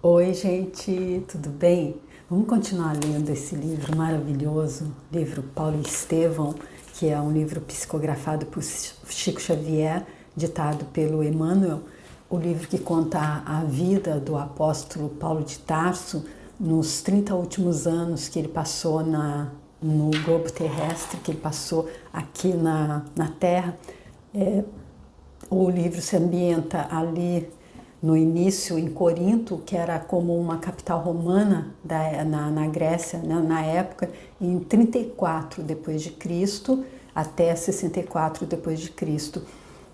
Oi, gente, tudo bem? Vamos continuar lendo esse livro maravilhoso, livro Paulo e Estevão, que é um livro psicografado por Chico Xavier, ditado pelo Emmanuel, o livro que conta a vida do apóstolo Paulo de Tarso nos 30 últimos anos que ele passou no globo terrestre, que ele passou aqui na Terra. O livro se ambienta ali no início em Corinto, que era como uma capital romana na Grécia, né, na época, em 34 depois de Cristo até 64 depois de Cristo.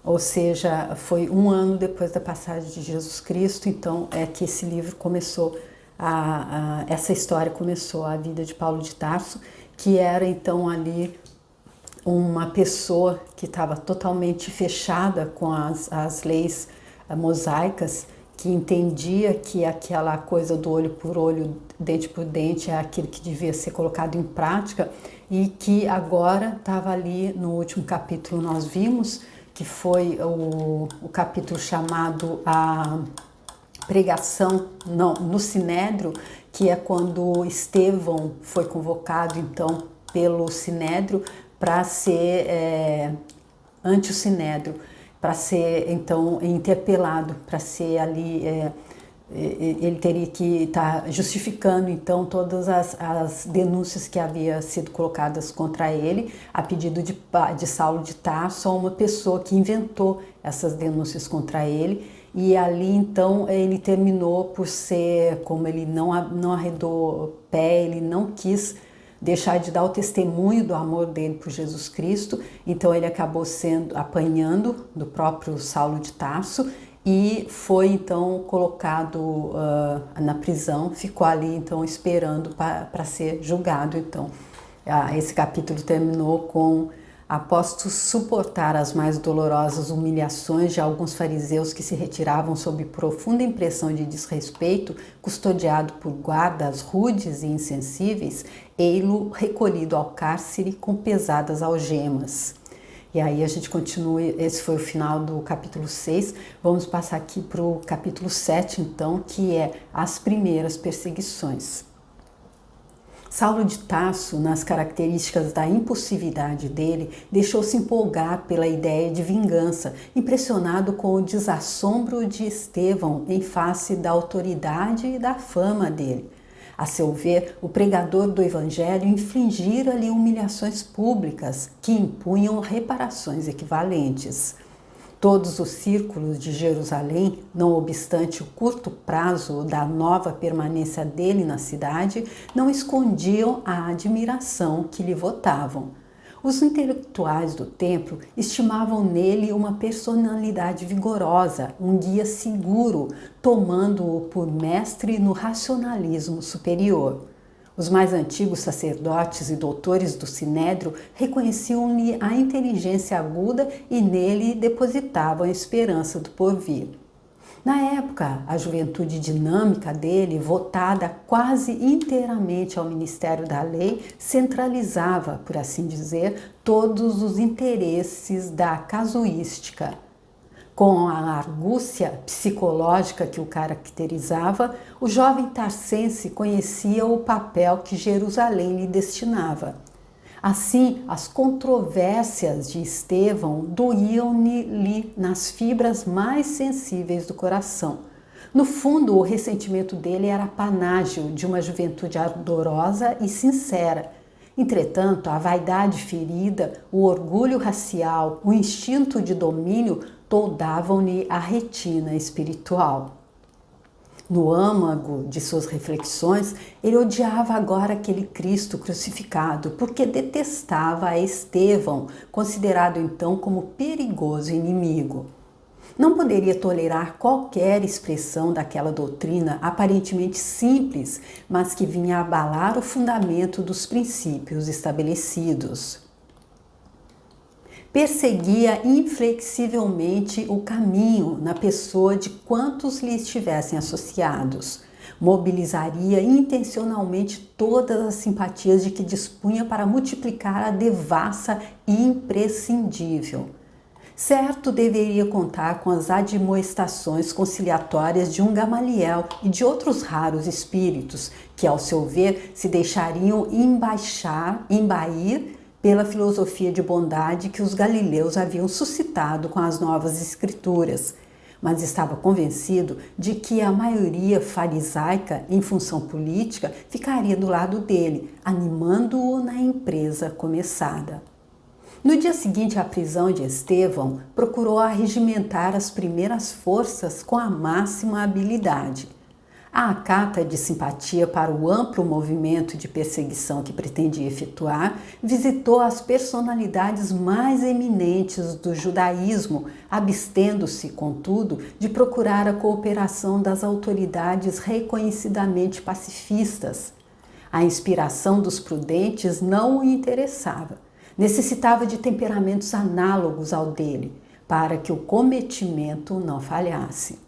Ou seja, foi um ano depois da passagem de Jesus Cristo, então é que esse livro começou, essa história começou, a vida de Paulo de Tarso, que era então ali uma pessoa que estava totalmente fechada com as leis mosaicas, que entendia que aquela coisa do olho por olho, dente por dente, é aquilo que devia ser colocado em prática, e que agora estava ali no último capítulo nós vimos, que foi o capítulo chamado a pregação no Sinédrio, que é quando Estevão foi convocado então pelo Sinédrio para ser ante o Sinédrio, para ser então interpelado, para ser ali, ele teria que estar justificando então todas as denúncias que havia sido colocadas contra ele, a pedido de Saulo de Tarso, uma pessoa que inventou essas denúncias contra ele. E ali então ele terminou por ser, como ele não arredou pé, ele não quis deixar de dar o testemunho do amor dele por Jesus Cristo, então ele acabou apanhando do próprio Saulo de Tarso e foi então colocado na prisão, ficou ali então esperando para ser julgado. Então esse capítulo terminou com: após suportar as mais dolorosas humilhações de alguns fariseus que se retiravam sob profunda impressão de desrespeito, custodiado por guardas rudes e insensíveis, ei-lo recolhido ao cárcere com pesadas algemas. E aí a gente continua, esse foi o final do capítulo 6, vamos passar aqui para o capítulo 7 então, que é as primeiras perseguições. Saulo de Tarso, nas características da impulsividade dele, deixou-se empolgar pela ideia de vingança, impressionado com o desassombro de Estevão em face da autoridade e da fama dele. A seu ver, o pregador do Evangelho infligira-lhe humilhações públicas que impunham reparações equivalentes. Todos os círculos de Jerusalém, não obstante o curto prazo da nova permanência dele na cidade, não escondiam a admiração que lhe votavam. Os intelectuais do templo estimavam nele uma personalidade vigorosa, um guia seguro, tomando-o por mestre no racionalismo superior. Os mais antigos sacerdotes e doutores do Sinédrio reconheciam-lhe a inteligência aguda e nele depositavam a esperança do porvir. Na época, a juventude dinâmica dele, votada quase inteiramente ao ministério da lei, centralizava, por assim dizer, todos os interesses da casuística. Com a argúcia psicológica que o caracterizava, o jovem tarsense conhecia o papel que Jerusalém lhe destinava. Assim, as controvérsias de Estevão doíam-lhe nas fibras mais sensíveis do coração. No fundo, o ressentimento dele era panágio de uma juventude ardorosa e sincera. Entretanto, a vaidade ferida, o orgulho racial, o instinto de domínio toldavam-lhe a retina espiritual. No âmago de suas reflexões, ele odiava agora aquele Cristo crucificado, porque detestava a Estevão, considerado então como perigoso inimigo. Não poderia tolerar qualquer expressão daquela doutrina aparentemente simples, mas que vinha abalar o fundamento dos princípios estabelecidos. Perseguia inflexivelmente o caminho na pessoa de quantos lhe estivessem associados. Mobilizaria intencionalmente todas as simpatias de que dispunha para multiplicar a devassa e imprescindível. Certo deveria contar com as admoestações conciliatórias de um Gamaliel e de outros raros espíritos que, ao seu ver, se deixariam embair pela filosofia de bondade que os galileus haviam suscitado com as novas escrituras, mas estava convencido de que a maioria farisaica, em função política, ficaria do lado dele, animando-o na empresa começada. No dia seguinte à prisão de Estevão, procurou arregimentar as primeiras forças com a máxima habilidade. A carta de simpatia para o amplo movimento de perseguição que pretendia efetuar, visitou as personalidades mais eminentes do judaísmo, abstendo-se, contudo, de procurar a cooperação das autoridades reconhecidamente pacifistas. A inspiração dos prudentes não o interessava. Necessitava de temperamentos análogos ao dele, para que o cometimento não falhasse.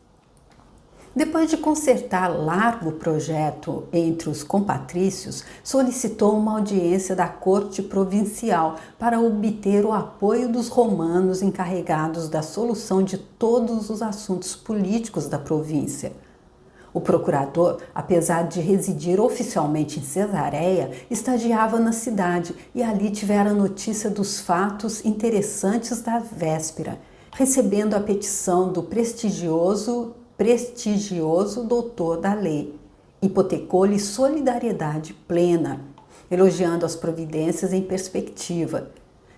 Depois de concertar largo projeto entre os compatrícios, solicitou uma audiência da corte provincial para obter o apoio dos romanos encarregados da solução de todos os assuntos políticos da província. O procurador, apesar de residir oficialmente em Cesareia, estagiava na cidade e ali tivera notícia dos fatos interessantes da véspera, recebendo a petição do prestigioso doutor da lei. Hipotecou-lhe solidariedade plena, elogiando as providências em perspectiva.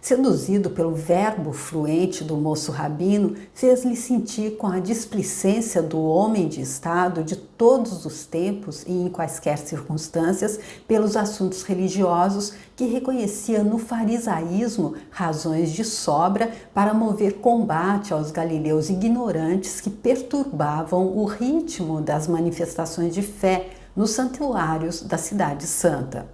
Seduzido pelo verbo fluente do moço rabino, fez-lhe sentir com a displicência do homem de Estado de todos os tempos e em quaisquer circunstâncias pelos assuntos religiosos que reconhecia no farisaísmo razões de sobra para mover combate aos galileus ignorantes que perturbavam o ritmo das manifestações de fé nos santuários da cidade santa.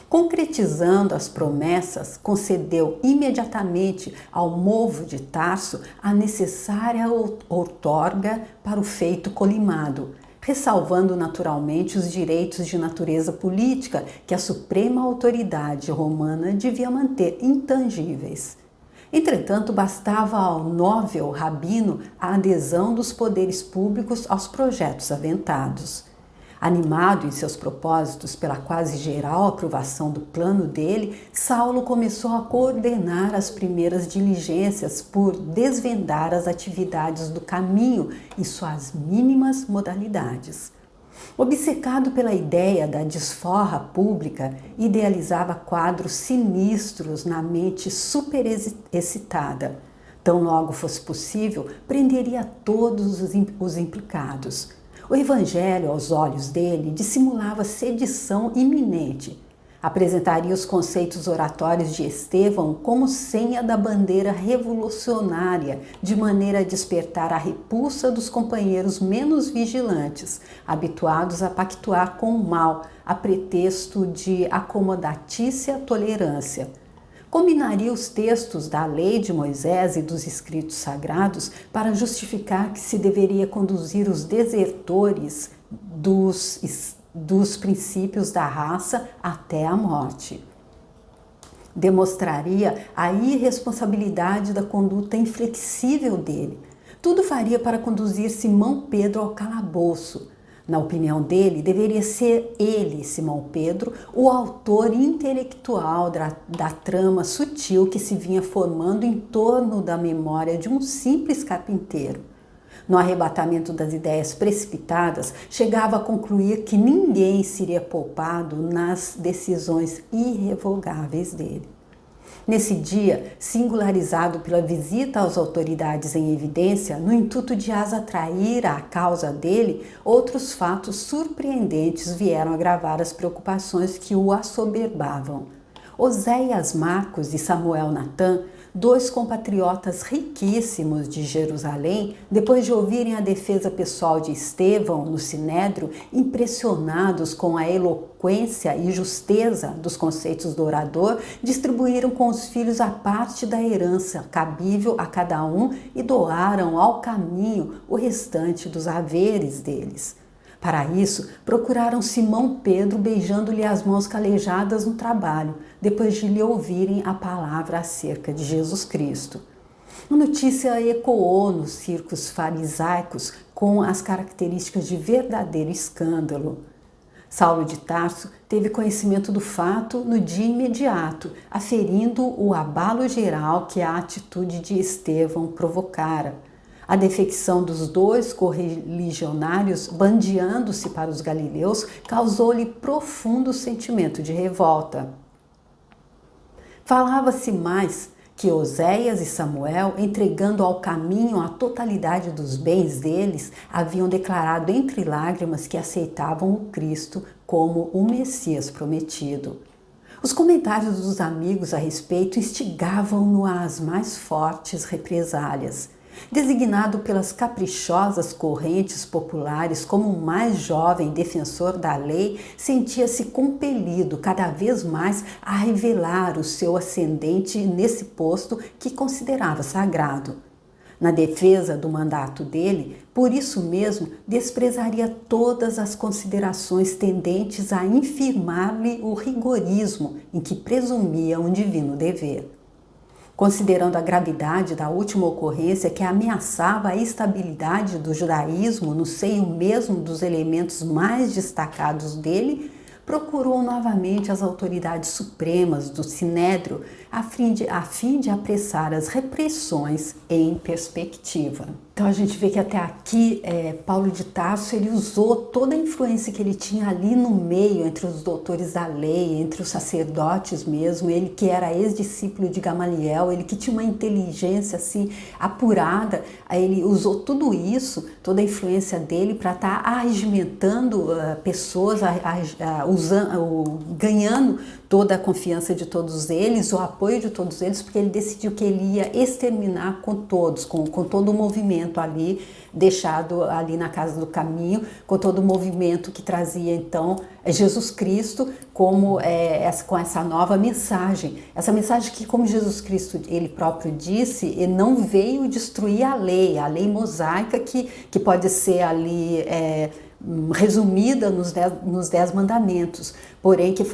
Concretizando as promessas, concedeu imediatamente ao movo de Tarso a necessária outorga para o feito colimado, ressalvando naturalmente os direitos de natureza política que a suprema autoridade romana devia manter intangíveis. Entretanto, bastava ao nóvel rabino a adesão dos poderes públicos aos projetos aventados. Animado em seus propósitos pela quase geral aprovação do plano dele, Saulo começou a coordenar as primeiras diligências por desvendar as atividades do caminho em suas mínimas modalidades. Obcecado pela ideia da desforra pública, idealizava quadros sinistros na mente superexcitada. Tão logo fosse possível, prenderia todos os implicados. O evangelho, aos olhos dele, dissimulava sedição iminente. Apresentaria os conceitos oratórios de Estevão como senha da bandeira revolucionária, de maneira a despertar a repulsa dos companheiros menos vigilantes, habituados a pactuar com o mal, a pretexto de acomodatícia tolerância. Combinaria os textos da lei de Moisés e dos escritos sagrados para justificar que se deveria conduzir os desertores dos princípios da raça até a morte. Demonstraria a irresponsabilidade da conduta inflexível dele. Tudo faria para conduzir Simão Pedro ao calabouço. Na opinião dele, deveria ser ele, Simão Pedro, o autor intelectual da trama sutil que se vinha formando em torno da memória de um simples carpinteiro. No arrebatamento das ideias precipitadas, chegava a concluir que ninguém seria poupado nas decisões irrevogáveis dele. Nesse dia, singularizado pela visita às autoridades em evidência, no intuito de as atrair à causa dele, outros fatos surpreendentes vieram agravar as preocupações que o assoberbavam. Oséias Marcos e Samuel Natan, dois compatriotas riquíssimos de Jerusalém, depois de ouvirem a defesa pessoal de Estevão no Sinédrio, impressionados com a eloquência e justeza dos conceitos do orador, distribuíram com os filhos a parte da herança cabível a cada um e doaram ao caminho o restante dos haveres deles. Para isso, procuraram Simão Pedro beijando-lhe as mãos calejadas no trabalho, depois de lhe ouvirem a palavra acerca de Jesus Cristo. A notícia ecoou nos círculos farisaicos com as características de verdadeiro escândalo. Saulo de Tarso teve conhecimento do fato no dia imediato, aferindo o abalo geral que a atitude de Estevão provocara. A defecção dos dois correligionários, bandeando-se para os galileus, causou-lhe profundo sentimento de revolta. Falava-se mais que Oséias e Samuel, entregando ao caminho a totalidade dos bens deles, haviam declarado entre lágrimas que aceitavam o Cristo como o Messias prometido. Os comentários dos amigos a respeito instigavam-no às mais fortes represálias. Designado pelas caprichosas correntes populares como o mais jovem defensor da lei, sentia-se compelido cada vez mais a revelar o seu ascendente nesse posto que considerava sagrado. Na defesa do mandato dele, por isso mesmo, desprezaria todas as considerações tendentes a infirmar-lhe o rigorismo em que presumia um divino dever. Considerando a gravidade da última ocorrência que ameaçava a estabilidade do judaísmo no seio mesmo dos elementos mais destacados dele, procurou novamente as autoridades supremas do Sinédrio a fim de apressar as repressões em perspectiva. Então a gente vê que até aqui Paulo de Tarso ele usou toda a influência que ele tinha ali no meio, entre os doutores da lei, entre os sacerdotes mesmo, ele que era ex-discípulo de Gamaliel, ele que tinha uma inteligência assim apurada, ele usou tudo isso, toda a influência dele para estar arregimentando pessoas, ganhando toda a confiança de todos eles, o apoio de todos eles, porque ele decidiu que ele ia exterminar com todos, com todo o movimento ali, deixado ali na casa do caminho, com todo o movimento que trazia então Jesus Cristo como com essa nova mensagem. Essa mensagem que, como Jesus Cristo ele próprio disse, ele não veio destruir a lei mosaica que pode ser ali resumida nos 10 mandamentos, porém que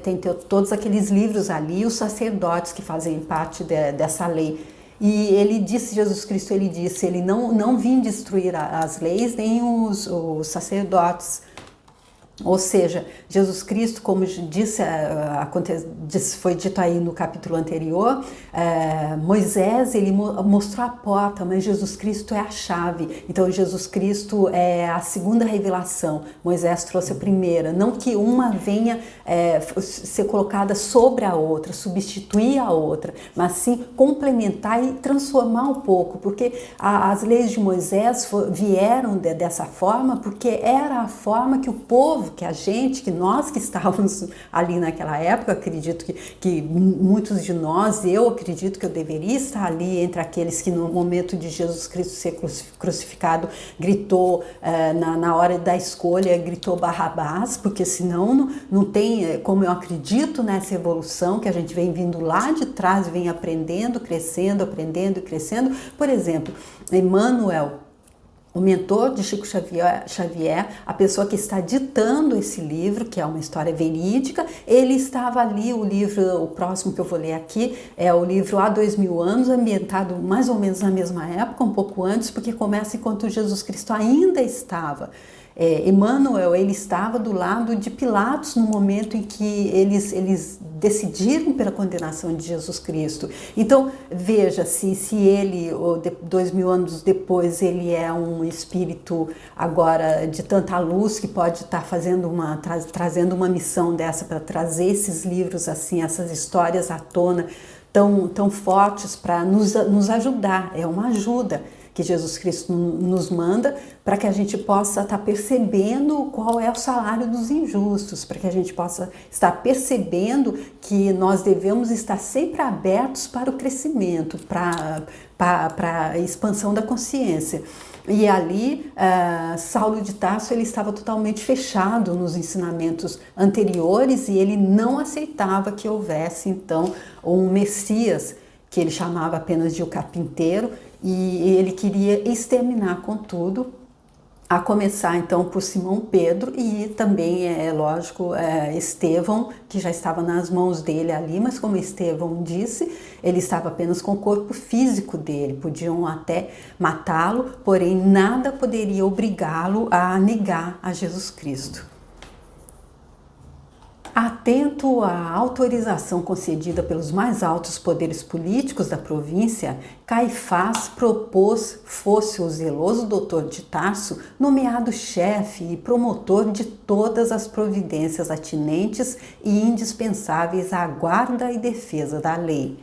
tem todos aqueles livros ali, os sacerdotes que fazem parte dessa lei. E ele disse, Jesus Cristo, ele não vim destruir as leis nem os sacerdotes. Ou seja, Jesus Cristo, como foi dito aí no capítulo anterior, Moisés ele mostrou a porta, mas Jesus Cristo é a chave. Então Jesus Cristo é a segunda revelação, Moisés trouxe a primeira. Não que uma venha ser colocada sobre a outra, substituir a outra, mas sim complementar e transformar um pouco, porque as leis de Moisés vieram dessa forma, porque era a forma que o povo, que nós que estávamos ali naquela época, acredito que muitos de nós, eu acredito que eu deveria estar ali entre aqueles que no momento de Jesus Cristo ser crucificado gritou, na hora da escolha, gritou Barrabás, porque senão não tem, como eu acredito nessa evolução que a gente vem vindo lá de trás, vem aprendendo, crescendo, aprendendo e crescendo. Por exemplo, Emmanuel, o mentor de Chico Xavier, a pessoa que está ditando esse livro, que é uma história verídica, ele estava ali, o próximo que eu vou ler aqui, é o livro Há 2000 anos, ambientado mais ou menos na mesma época, um pouco antes, porque começa enquanto Jesus Cristo ainda estava. Emmanuel, ele estava do lado de Pilatos no momento em que eles decidiram pela condenação de Jesus Cristo. Então, veja, se ele, 2000 anos depois, ele é um espírito agora de tanta luz que pode estar trazendo uma missão dessa para trazer esses livros, assim, essas histórias à tona tão fortes para nos ajudar, é uma ajuda que Jesus Cristo nos manda para que a gente possa estar percebendo qual é o salário dos injustos, para que a gente possa estar percebendo que nós devemos estar sempre abertos para o crescimento, para a expansão da consciência. E ali, Saulo de Tarso ele estava totalmente fechado nos ensinamentos anteriores e ele não aceitava que houvesse, então, um Messias, que ele chamava apenas de o carpinteiro, e ele queria exterminar com tudo A começar então por Simão Pedro e também, é lógico, Estevão, que já estava nas mãos dele ali, mas como Estevão disse, ele estava apenas com o corpo físico dele, podiam até matá-lo, porém nada poderia obrigá-lo a negar a Jesus Cristo. Atento à autorização concedida pelos mais altos poderes políticos da província, Caifás propôs fosse o zeloso doutor de Tarso nomeado chefe e promotor de todas as providências atinentes e indispensáveis à guarda e defesa da lei.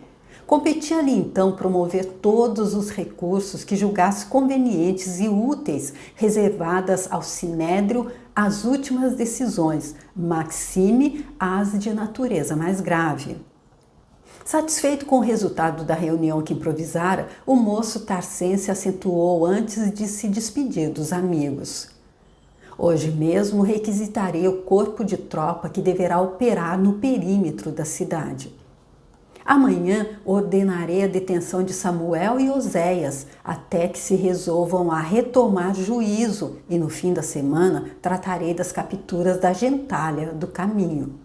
Competia-lhe então promover todos os recursos que julgasse convenientes e úteis, reservadas ao sinédrio as últimas decisões, maxime as de natureza mais grave. Satisfeito com o resultado da reunião que improvisara, o moço tarcense acentuou antes de se despedir dos amigos. Hoje mesmo requisitarei o corpo de tropa que deverá operar no perímetro da cidade. Amanhã ordenarei a detenção de Samuel e Oséias, até que se resolvam a retomar juízo, e no fim da semana tratarei das capturas da gentalha do caminho.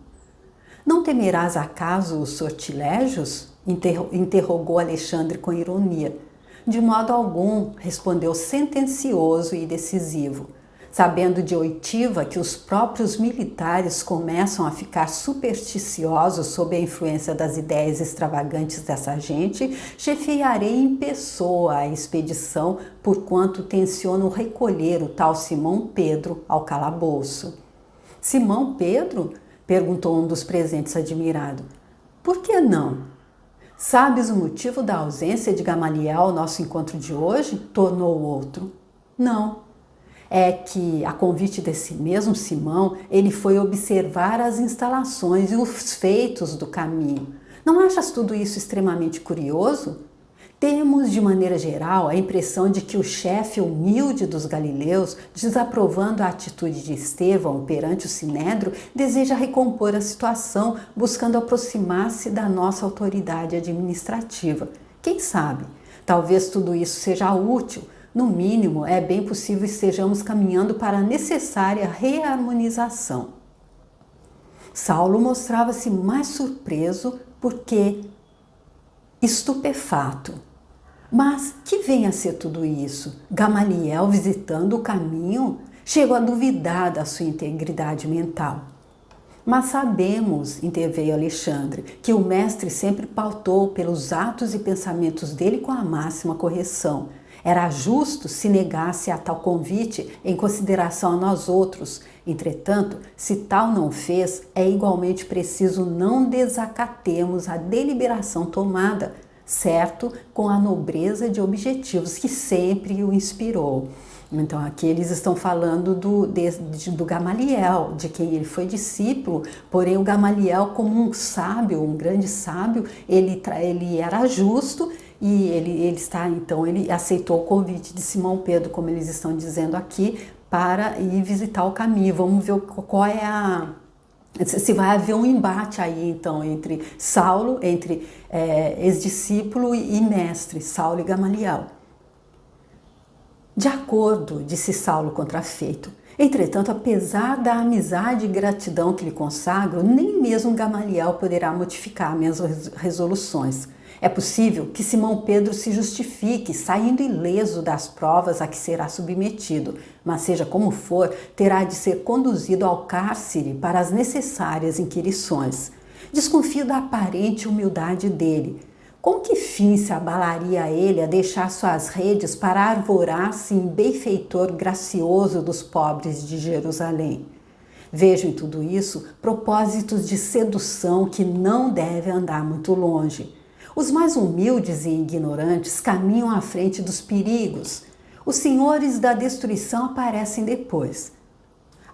Não temerás acaso os sortilégios? Interrogou Alexandre com ironia. De modo algum, respondeu sentencioso e decisivo. Sabendo de oitiva que os próprios militares começam a ficar supersticiosos sob a influência das ideias extravagantes dessa gente, chefiarei em pessoa a expedição, porquanto tenciono recolher o tal Simão Pedro ao calabouço. Simão Pedro? Perguntou um dos presentes admirado. Por que não? Sabes o motivo da ausência de Gamaliel ao nosso encontro de hoje? Tornou o outro. Não. É que, a convite desse mesmo Simão, ele foi observar as instalações e os feitos do caminho. Não achas tudo isso extremamente curioso? Temos, de maneira geral, a impressão de que o chefe humilde dos galileus, desaprovando a atitude de Estevão perante o sinédrio, deseja recompor a situação, buscando aproximar-se da nossa autoridade administrativa. Quem sabe? Talvez tudo isso seja útil. No mínimo, é bem possível que estejamos caminhando para a necessária reharmonização. Saulo mostrava-se mais surpreso porque estupefato. Mas que vem a ser tudo isso? Gamaliel visitando o caminho? Chego a duvidar da sua integridade mental. Mas sabemos, interveio Alexandre, que o mestre sempre pautou pelos atos e pensamentos dele com a máxima correção. Era justo se negasse a tal convite em consideração a nós outros. Entretanto, se tal não fez, é igualmente preciso não desacatemos a deliberação tomada, certo, com a nobreza de objetivos que sempre o inspirou. Então aqui eles estão falando do Gamaliel, de quem ele foi discípulo, porém o Gamaliel, como um sábio, um grande sábio, ele era justo. E ele aceitou o convite de Simão Pedro, como eles estão dizendo aqui, para ir visitar o caminho. Vamos ver qual é se vai haver um embate aí, então, entre Saulo, entre ex-discípulo e mestre, Saulo e Gamaliel. De acordo, disse Saulo contrafeito. Entretanto, apesar da amizade e gratidão que lhe consagro, nem mesmo Gamaliel poderá modificar minhas resoluções. É possível que Simão Pedro se justifique, saindo ileso das provas a que será submetido, mas seja como for, terá de ser conduzido ao cárcere para as necessárias inquirições. Desconfio da aparente humildade dele. Com que fim se abalaria ele a deixar suas redes para arvorar-se em benfeitor gracioso dos pobres de Jerusalém? Vejo em tudo isso propósitos de sedução que não devem andar muito longe. Os mais humildes e ignorantes caminham à frente dos perigos. Os senhores da destruição aparecem depois.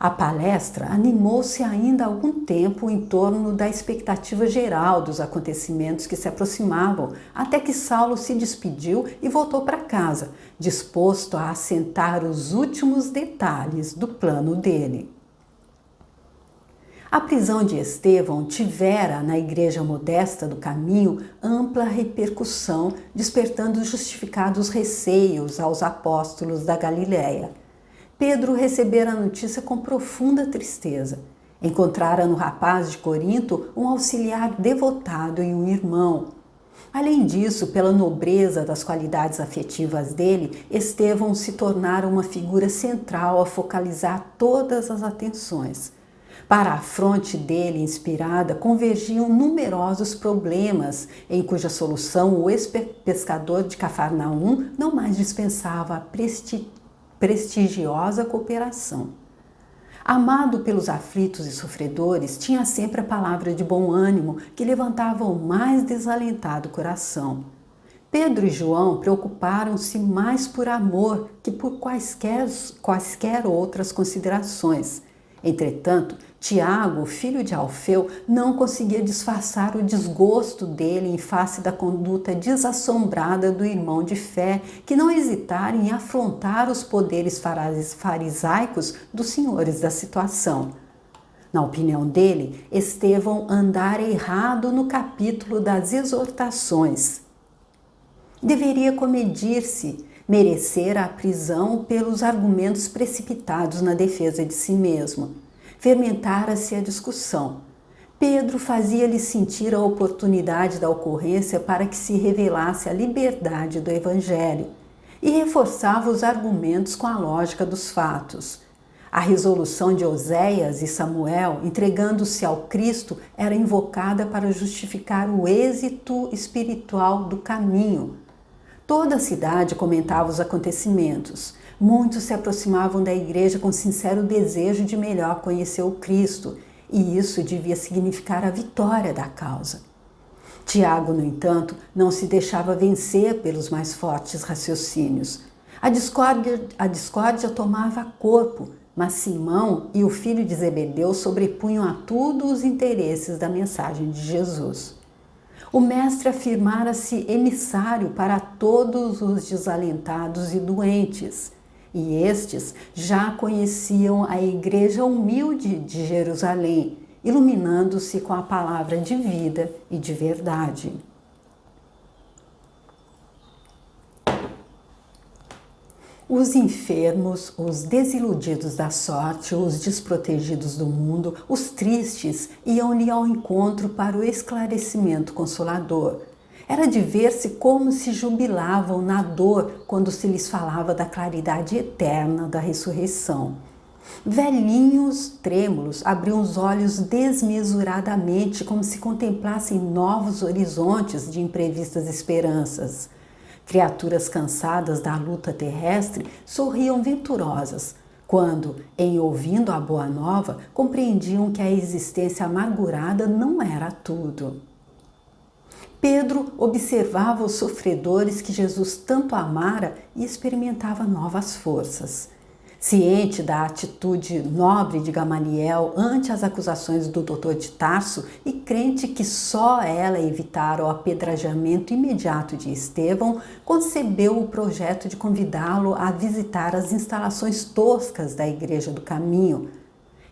A palestra animou-se ainda há algum tempo em torno da expectativa geral dos acontecimentos que se aproximavam, até que Saulo se despediu e voltou para casa, disposto a assentar os últimos detalhes do plano dele. A prisão de Estevão tivera, na igreja modesta do caminho, ampla repercussão, despertando justificados receios aos apóstolos da Galiléia. Pedro recebera a notícia com profunda tristeza. Encontrara no rapaz de Corinto um auxiliar devotado e um irmão. Além disso, pela nobreza das qualidades afetivas dele, Estevão se tornara uma figura central a focalizar todas as atenções. Para a fronte dele inspirada convergiam numerosos problemas, em cuja solução o ex-pescador de Cafarnaum não mais dispensava a prestigiosa cooperação. Amado pelos aflitos e sofredores, tinha sempre a palavra de bom ânimo que levantava o mais desalentado coração. Pedro e João preocuparam-se mais por amor que por quaisquer outras considerações. Entretanto, Tiago, filho de Alfeu, não conseguia disfarçar o desgosto dele em face da conduta desassombrada do irmão de fé, que não hesitara em afrontar os poderes farisaicos dos senhores da situação. Na opinião dele, Estevão andara errado no capítulo das exortações. Deveria comedir-se, merecer a prisão pelos argumentos precipitados na defesa de si mesmo. Fermentara-se a discussão. Pedro fazia-lhe sentir a oportunidade da ocorrência para que se revelasse a liberdade do Evangelho e reforçava os argumentos com a lógica dos fatos. A resolução de Oséias e Samuel, entregando-se ao Cristo, era invocada para justificar o êxito espiritual do caminho. Toda a cidade comentava os acontecimentos. Muitos se aproximavam da igreja com sincero desejo de melhor conhecer o Cristo, e isso devia significar a vitória da causa. Tiago, no entanto, não se deixava vencer pelos mais fortes raciocínios. A discórdia tomava corpo, mas Simão e o filho de Zebedeu sobrepunham a tudo os interesses da mensagem de Jesus. O mestre afirmara-se emissário para todos os desalentados e doentes, e estes já conheciam a igreja humilde de Jerusalém, iluminando-se com a palavra de vida e de verdade. Os enfermos, os desiludidos da sorte, os desprotegidos do mundo, os tristes iam-lhe ao encontro para o esclarecimento consolador. Era de ver-se como se jubilavam na dor quando se lhes falava da claridade eterna da ressurreição. Velhinhos trêmulos abriam os olhos desmesuradamente, como se contemplassem novos horizontes de imprevistas esperanças. Criaturas cansadas da luta terrestre sorriam venturosas, quando, em ouvindo a boa nova, compreendiam que a existência amargurada não era tudo. Pedro observava os sofredores que Jesus tanto amara e experimentava novas forças. Ciente da atitude nobre de Gamaliel ante as acusações do doutor de Tarso e crente que só ela evitara o apedrejamento imediato de Estevão, concebeu o projeto de convidá-lo a visitar as instalações toscas da Igreja do Caminho.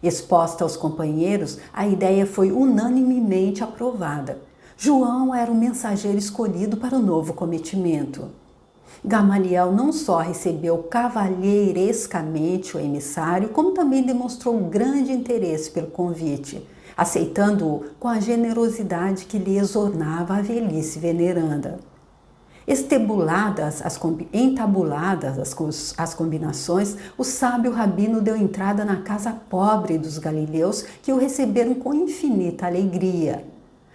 Exposta aos companheiros, a ideia foi unanimemente aprovada. João era o mensageiro escolhido para o novo cometimento. Gamaliel não só recebeu cavalheirescamente o emissário, como também demonstrou grande interesse pelo convite, aceitando-o com a generosidade que lhe exornava a velhice veneranda. Entabuladas as combinações, o sábio rabino deu entrada na casa pobre dos galileus, que o receberam com infinita alegria.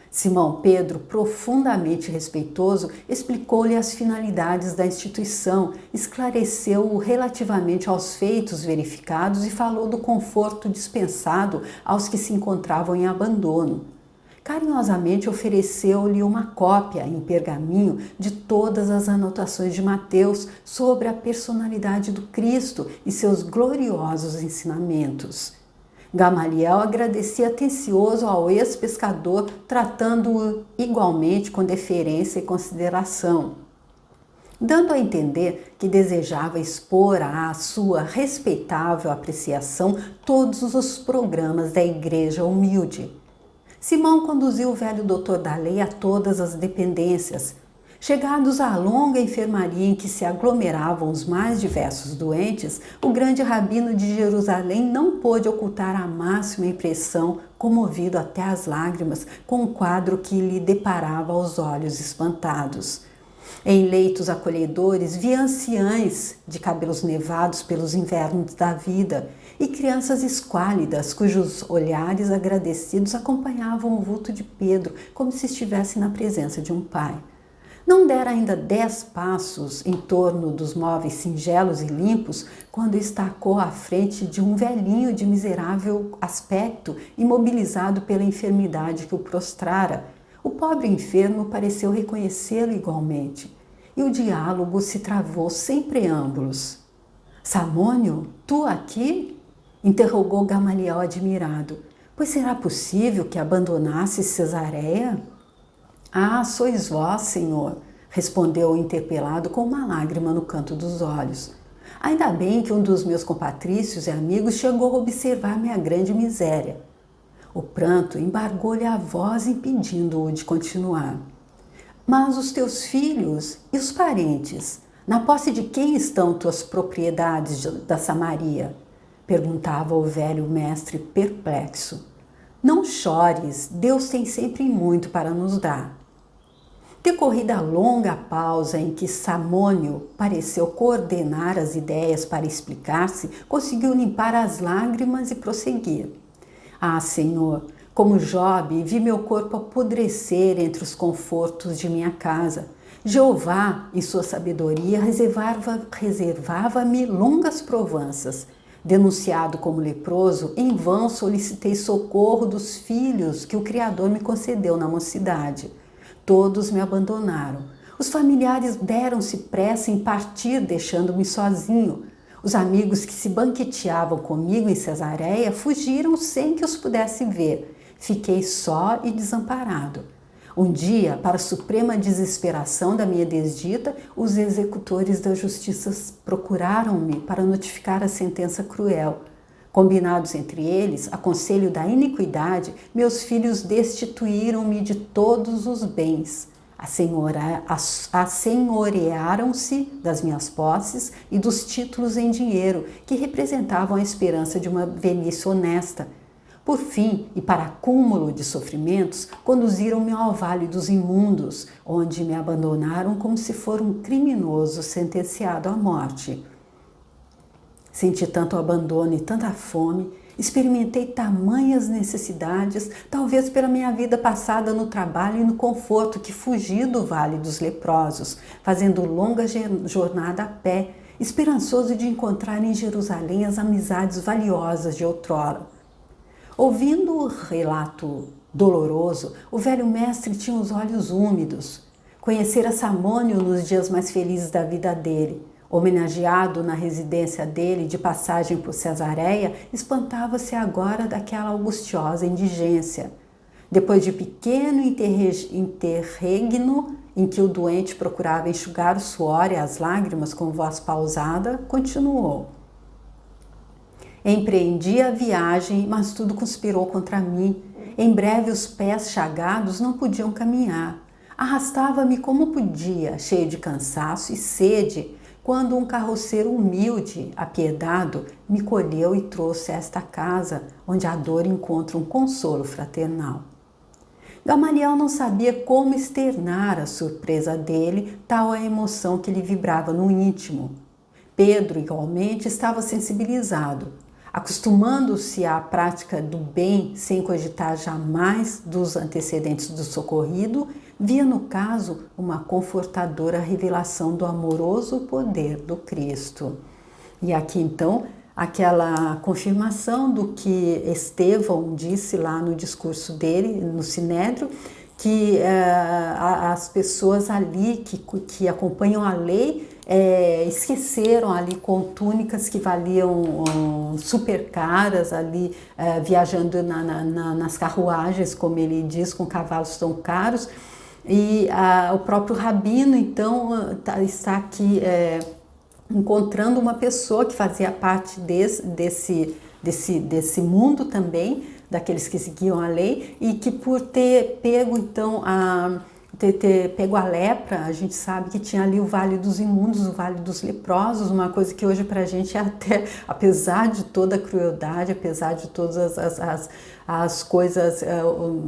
Simão Pedro, profundamente respeitoso, explicou-lhe as finalidades da instituição, esclareceu-o relativamente aos feitos verificados e falou do conforto dispensado aos que se encontravam em abandono. Carinhosamente ofereceu-lhe uma cópia em pergaminho de todas as anotações de Mateus sobre a personalidade do Cristo e seus gloriosos ensinamentos. Gamaliel agradecia atencioso ao ex-pescador, tratando-o igualmente com deferência e consideração, dando a entender que desejava expor à sua respeitável apreciação todos os programas da Igreja Humilde. Simão conduziu o velho doutor da lei a todas as dependências. Chegados à longa enfermaria em que se aglomeravam os mais diversos doentes, o grande rabino de Jerusalém não pôde ocultar a máxima impressão, comovido até as lágrimas, com o quadro que lhe deparava aos olhos espantados. Em leitos acolhedores, via anciães de cabelos nevados pelos invernos da vida e crianças esquálidas, cujos olhares agradecidos acompanhavam o vulto de Pedro, como se estivesse na presença de um pai. Não dera ainda 10 passos em torno dos móveis singelos e limpos, quando estacou à frente de um velhinho de miserável aspecto, imobilizado pela enfermidade que o prostrara. O pobre enfermo pareceu reconhecê-lo igualmente, e o diálogo se travou sem preâmbulos. "Samônio, tu aqui?" interrogou Gamaliel admirado. "Pois será possível que abandonasse Cesareia?" "Ah, sois vós, senhor", respondeu o interpelado com uma lágrima no canto dos olhos. "Ainda bem que um dos meus compatrícios e amigos chegou a observar minha grande miséria." O pranto embargou-lhe a voz, impedindo-o de continuar. "Mas os teus filhos e os parentes, na posse de quem estão tuas propriedades da Samaria?" perguntava o velho mestre perplexo. "Não chores, Deus tem sempre muito para nos dar." Decorrida a longa pausa em que Samônio pareceu coordenar as ideias para explicar-se, conseguiu limpar as lágrimas e prosseguir. "Ah, Senhor, como Jobe, vi meu corpo apodrecer entre os confortos de minha casa. Jeová, em sua sabedoria, reservava-me longas provanças. Denunciado como leproso, em vão solicitei socorro dos filhos que o Criador me concedeu na mocidade. Todos me abandonaram. Os familiares deram-se pressa em partir, deixando-me sozinho. Os amigos que se banqueteavam comigo em Cesareia fugiram sem que os pudesse ver. Fiquei só e desamparado. Um dia, para a suprema desesperação da minha desdita, os executores da justiça procuraram-me para notificar a sentença cruel. Combinados entre eles, a conselho da iniquidade, meus filhos destituíram-me de todos os bens. Assenhorearam-se das minhas posses e dos títulos em dinheiro, que representavam a esperança de uma velhice honesta. Por fim, e para cúmulo de sofrimentos, conduziram-me ao vale dos imundos, onde me abandonaram como se for um criminoso sentenciado à morte. Senti tanto abandono e tanta fome, experimentei tamanhas necessidades, talvez pela minha vida passada no trabalho e no conforto, que fugi do Vale dos Leprosos, fazendo longa jornada a pé, esperançoso de encontrar em Jerusalém as amizades valiosas de outrora. Ouvindo o relato doloroso, o velho mestre tinha os olhos úmidos. Conhecera Samônio nos dias mais felizes da vida dele. Homenageado na residência dele de passagem por Cesareia, espantava-se agora daquela angustiosa indigência. Depois de pequeno interregno em que o doente procurava enxugar o suor e as lágrimas com voz pausada, continuou. Empreendi a viagem, mas tudo conspirou contra mim. Em breve os pés chagados não podiam caminhar. Arrastava-me como podia, cheio de cansaço e sede, quando um carroceiro humilde, apiedado, me colheu e trouxe a esta casa, onde a dor encontra um consolo fraternal. Gamaliel não sabia como externar a surpresa dele, tal a emoção que lhe vibrava no íntimo. Pedro, igualmente, estava sensibilizado. Acostumando-se à prática do bem sem cogitar jamais dos antecedentes do socorrido, via no caso uma confortadora revelação do amoroso poder do Cristo. E aqui então, aquela confirmação do que Estevão disse lá no discurso dele, no Sinédrio, que as pessoas ali que acompanham a lei esqueceram ali com túnicas que valiam super caras ali, viajando nas carruagens, como ele diz, com cavalos tão caros. E o próprio rabino, então, está aqui encontrando uma pessoa que fazia parte desse mundo também, daqueles que seguiam a lei, e que por ter pego, então, ter pego a lepra, a gente sabe que tinha ali o Vale dos Imundos, o Vale dos Leprosos, uma coisa que hoje para a gente é até, apesar de toda a crueldade, apesar de todas as coisas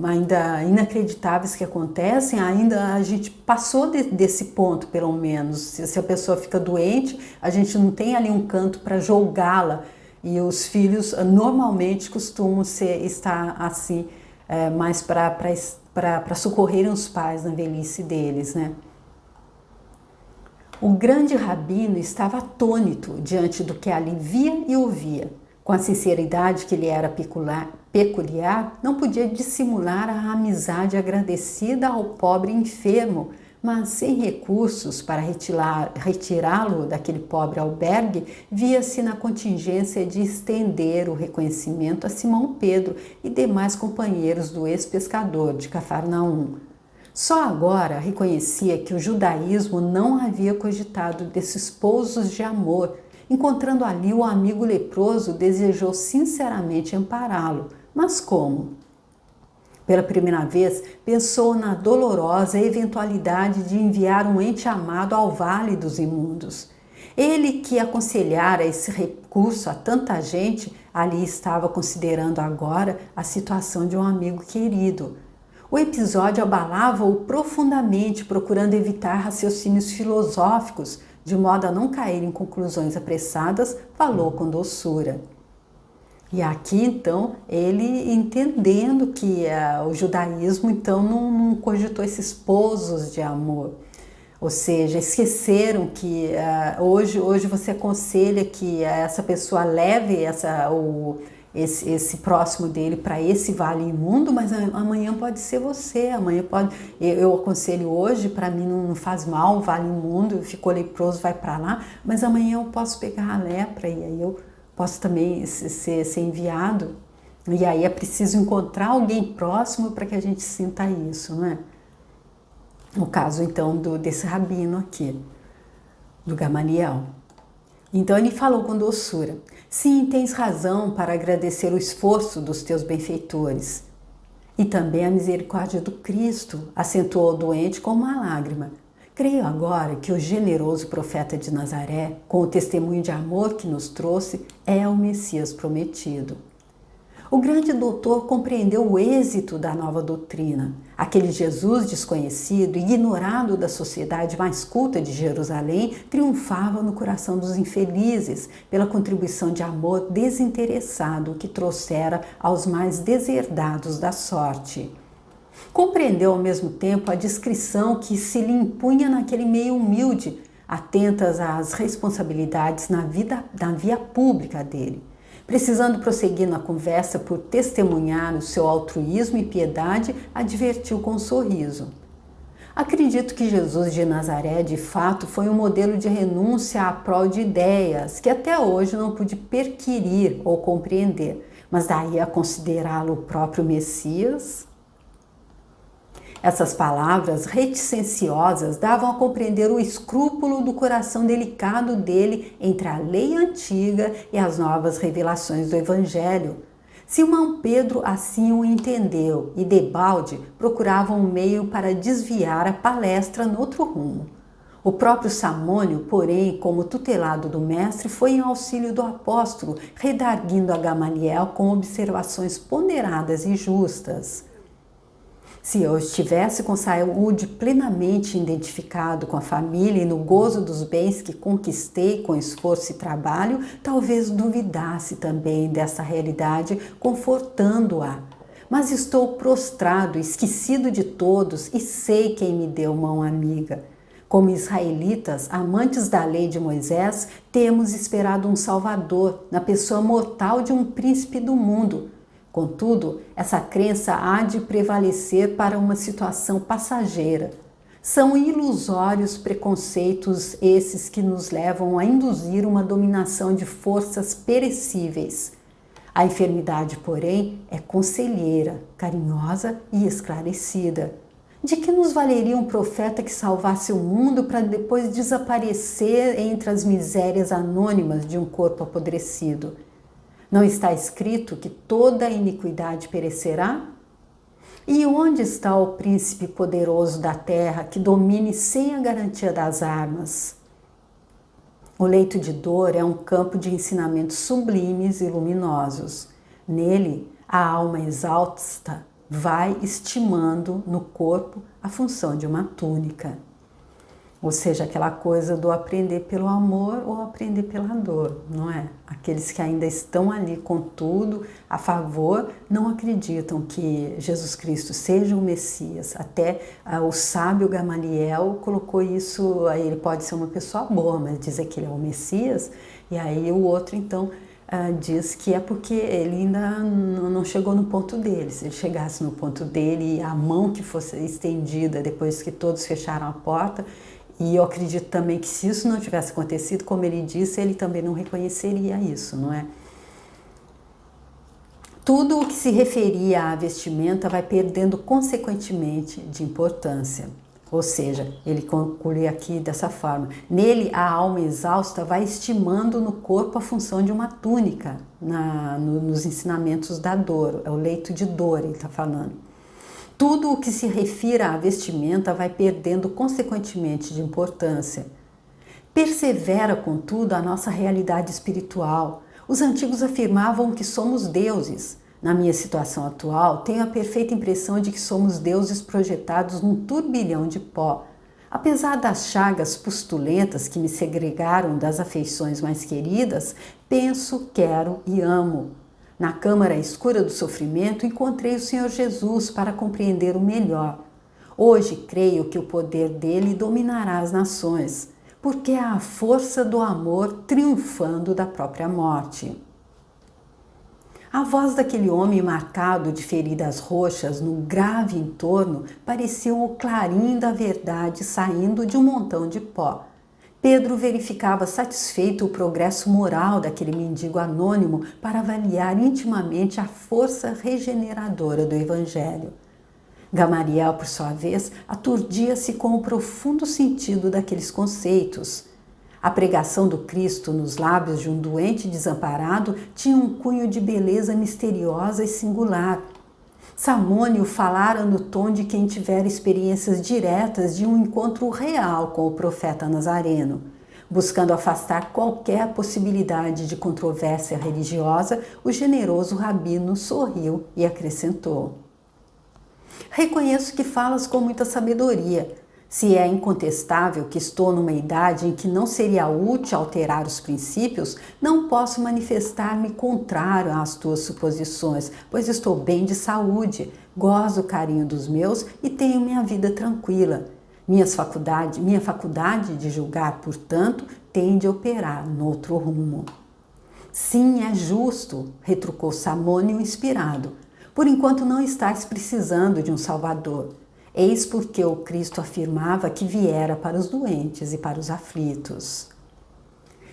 ainda inacreditáveis que acontecem, ainda a gente passou desse ponto, pelo menos. Se a pessoa fica doente, a gente não tem ali um canto para julgá-la, e os filhos normalmente costumam estar assim, mais para socorrerem os pais na velhice deles, né? O grande rabino estava atônito diante do que ali via e ouvia. Com a sinceridade que lhe era peculiar, não podia dissimular a amizade agradecida ao pobre enfermo, mas sem recursos para retirá-lo daquele pobre albergue, via-se na contingência de estender o reconhecimento a Simão Pedro e demais companheiros do ex-pescador de Cafarnaum. Só agora reconhecia que o judaísmo não havia cogitado desses pousos de amor. Encontrando ali o amigo leproso, desejou sinceramente ampará-lo. Mas como? Pela primeira vez, pensou na dolorosa eventualidade de enviar um ente amado ao Vale dos Imundos. Ele que aconselhara esse recurso a tanta gente, ali estava considerando agora a situação de um amigo querido. O episódio abalava-o profundamente, procurando evitar raciocínios filosóficos, de modo a não cair em conclusões apressadas, falou com doçura. E aqui, então, ele entendendo que o judaísmo, então, não cogitou esses pousos de amor. Ou seja, esqueceram que hoje você aconselha que essa pessoa leve esse próximo dele para esse vale imundo, mas amanhã pode ser você, amanhã pode... Eu aconselho hoje, para mim não faz mal o vale imundo, ficou leproso, vai para lá, mas amanhã eu posso pegar a lepra e aí eu posso também ser enviado, e aí é preciso encontrar alguém próximo para que a gente sinta isso, não é? No caso, então, desse rabino aqui, do Gamaliel. Então ele falou com doçura: sim, tens razão para agradecer o esforço dos teus benfeitores. E também a misericórdia do Cristo, acentuou o doente com uma lágrima. Creio agora que o generoso profeta de Nazaré, com o testemunho de amor que nos trouxe, é o Messias prometido. O grande doutor compreendeu o êxito da nova doutrina. Aquele Jesus desconhecido, ignorado da sociedade mais culta de Jerusalém, triunfava no coração dos infelizes pela contribuição de amor desinteressado que trouxera aos mais deserdados da sorte. Compreendeu ao mesmo tempo a discrição que se lhe impunha naquele meio humilde, atentas às responsabilidades na via pública dele. Precisando prosseguir na conversa por testemunhar o seu altruísmo e piedade, advertiu com um sorriso: acredito que Jesus de Nazaré, de fato, foi um modelo de renúncia à prol de ideias que até hoje não pude perquirir ou compreender, mas daí a considerá-lo o próprio Messias? Essas palavras reticenciosas davam a compreender o escrúpulo do coração delicado dele entre a lei antiga e as novas revelações do Evangelho. Simão Pedro assim o entendeu e, debalde, procurava um meio para desviar a palestra noutro rumo. O próprio Samônio, porém, como tutelado do mestre, foi em auxílio do apóstolo, redarguindo a Gamaliel com observações ponderadas e justas. Se eu estivesse com saúde plenamente identificado com a família e no gozo dos bens que conquistei com esforço e trabalho, talvez duvidasse também dessa realidade, confortando-a. Mas estou prostrado, esquecido de todos e sei quem me deu mão amiga. Como israelitas, amantes da lei de Moisés, temos esperado um Salvador na pessoa mortal de um príncipe do mundo. Contudo, essa crença há de prevalecer para uma situação passageira. São ilusórios preconceitos esses que nos levam a induzir uma dominação de forças perecíveis. A enfermidade, porém, é conselheira, carinhosa e esclarecida. De que nos valeria um profeta que salvasse o mundo para depois desaparecer entre as misérias anônimas de um corpo apodrecido? Não está escrito que toda iniquidade perecerá? E onde está o príncipe poderoso da terra que domine sem a garantia das armas? O leito de dor é um campo de ensinamentos sublimes e luminosos. Nele, a alma exausta vai estimando no corpo a função de uma túnica. Ou seja, aquela coisa do aprender pelo amor ou aprender pela dor, não é? Aqueles que ainda estão ali com tudo a favor, não acreditam que Jesus Cristo seja o Messias. Até o sábio Gamaliel colocou isso, aí ele pode ser uma pessoa boa, mas dizer que ele é o Messias, e aí o outro então diz que é porque ele ainda não chegou no ponto dele. Se ele chegasse no ponto dele e a mão que fosse estendida depois que todos fecharam a porta, e eu acredito também que se isso não tivesse acontecido, como ele disse, ele também não reconheceria isso, não é? Tudo o que se referia à vestimenta vai perdendo consequentemente de importância. Ou seja, ele conclui aqui dessa forma: nele a alma exausta vai estimando no corpo a função de uma túnica, nos ensinamentos da dor, é o leito de dor ele está falando. Tudo o que se refira à vestimenta vai perdendo consequentemente de importância. Persevera, contudo, a nossa realidade espiritual. Os antigos afirmavam que somos deuses. Na minha situação atual, tenho a perfeita impressão de que somos deuses projetados num turbilhão de pó. Apesar das chagas pustulentas que me segregaram das afeições mais queridas, penso, quero e amo. Na câmara escura do sofrimento, encontrei o Senhor Jesus para compreender o melhor. Hoje creio que o poder dele dominará as nações, porque é a força do amor triunfando da própria morte. A voz daquele homem marcado de feridas roxas no grave entorno parecia o clarim da verdade saindo de um montão de pó. Pedro verificava satisfeito o progresso moral daquele mendigo anônimo para avaliar intimamente a força regeneradora do Evangelho. Gamaliel, por sua vez, aturdia-se com o profundo sentido daqueles conceitos. A pregação do Cristo nos lábios de um doente desamparado tinha um cunho de beleza misteriosa e singular. Samônio falara no tom de quem tivera experiências diretas de um encontro real com o profeta Nazareno. Buscando afastar qualquer possibilidade de controvérsia religiosa, o generoso rabino sorriu e acrescentou: reconheço que falas com muita sabedoria. Se é incontestável que estou numa idade em que não seria útil alterar os princípios, não posso manifestar-me contrário às tuas suposições, pois estou bem de saúde, gozo o carinho dos meus e tenho minha vida tranquila. Minha faculdade de julgar, portanto, tem de operar noutro rumo. Sim, é justo, retrucou Samônio inspirado. Por enquanto não estás precisando de um Salvador. Eis porque o Cristo afirmava que viera para os doentes e para os aflitos.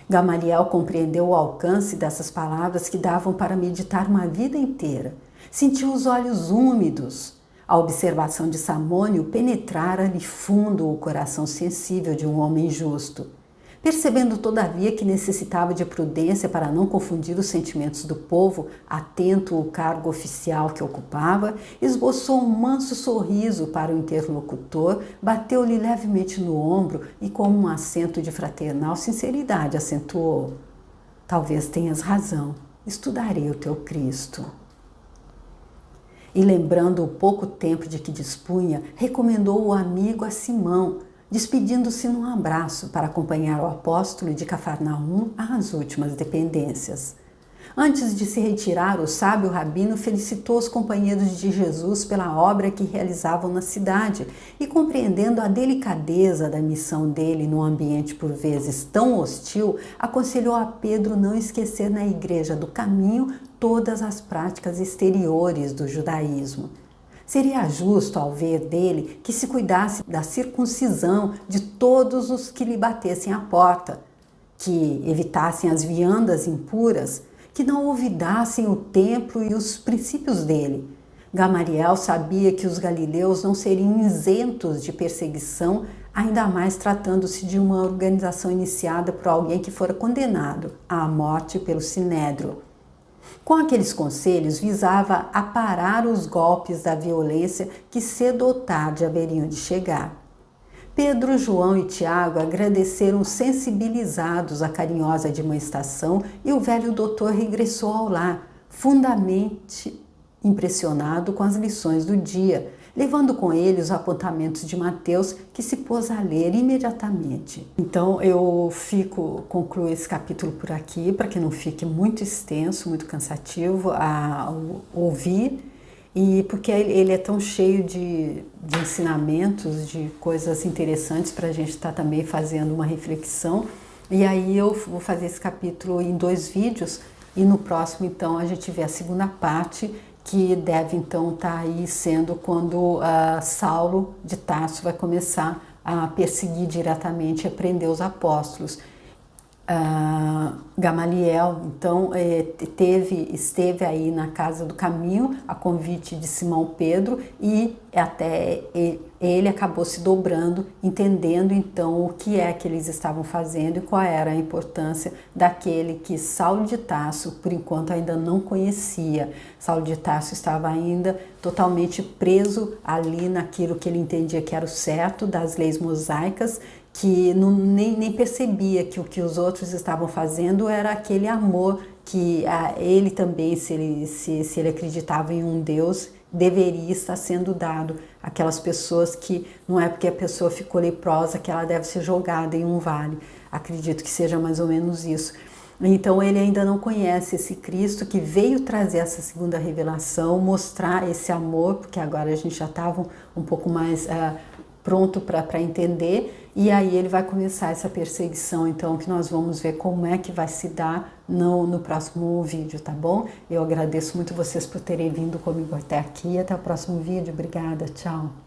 Gamaliel compreendeu o alcance dessas palavras que davam para meditar uma vida inteira. Sentiu os olhos úmidos. A observação de Samônio penetrara-lhe fundo o coração sensível de um homem justo. Percebendo, todavia, que necessitava de prudência para não confundir os sentimentos do povo, atento ao cargo oficial que ocupava, esboçou um manso sorriso para o interlocutor, bateu-lhe levemente no ombro e, com um acento de fraternal sinceridade, acentuou: talvez tenhas razão, estudarei o teu Cristo. E, lembrando o pouco tempo de que dispunha, recomendou o amigo a Simão, despedindo-se num abraço para acompanhar o apóstolo de Cafarnaum às últimas dependências. Antes de se retirar, o sábio rabino felicitou os companheiros de Jesus pela obra que realizavam na cidade e, compreendendo a delicadeza da missão dele num ambiente por vezes tão hostil, aconselhou a Pedro não esquecer na igreja do caminho todas as práticas exteriores do judaísmo. Seria justo, ao ver dele, que se cuidasse da circuncisão de todos os que lhe batessem à porta, que evitassem as viandas impuras, que não olvidassem o templo e os princípios dele. Gamaliel sabia que os galileus não seriam isentos de perseguição, ainda mais tratando-se de uma organização iniciada por alguém que fora condenado à morte pelo sinédrio. Com aqueles conselhos, visava aparar os golpes da violência que cedo ou tarde haveriam de chegar. Pedro, João e Tiago agradeceram sensibilizados à carinhosa admoestação e o velho doutor regressou ao lar, fundamente impressionado com as lições do dia, levando com ele os apontamentos de Mateus, que se pôs a ler imediatamente. Então eu concluo esse capítulo por aqui, para que não fique muito extenso, muito cansativo a ouvir, e porque ele é tão cheio de ensinamentos, de coisas interessantes para a gente estar também fazendo uma reflexão. E aí eu vou fazer esse capítulo em 2 vídeos, e no próximo então a gente vê a segunda parte, que deve então estar aí sendo quando Saulo de Tarso vai começar a perseguir diretamente e prender os apóstolos. Gamaliel então esteve aí na Casa do Caminho a convite de Simão Pedro, e até ele acabou se dobrando, entendendo então o que é que eles estavam fazendo e qual era a importância daquele que Saulo de Tarso por enquanto ainda não conhecia. Saulo de Tarso estava ainda totalmente preso ali naquilo que ele entendia que era o certo das leis mosaicas, que nem percebia que o que os outros estavam fazendo era aquele amor que ele também, se ele acreditava em um Deus, deveria estar sendo dado àquelas pessoas, que não é porque a pessoa ficou leprosa que ela deve ser jogada em um vale. Acredito que seja mais ou menos isso. Então ele ainda não conhece esse Cristo que veio trazer essa segunda revelação, mostrar esse amor, porque agora a gente já estava um pouco mais pronto para entender, e aí ele vai começar essa perseguição, então, que nós vamos ver como é que vai se dar no próximo vídeo, tá bom? Eu agradeço muito vocês por terem vindo comigo até aqui, até o próximo vídeo, obrigada, tchau!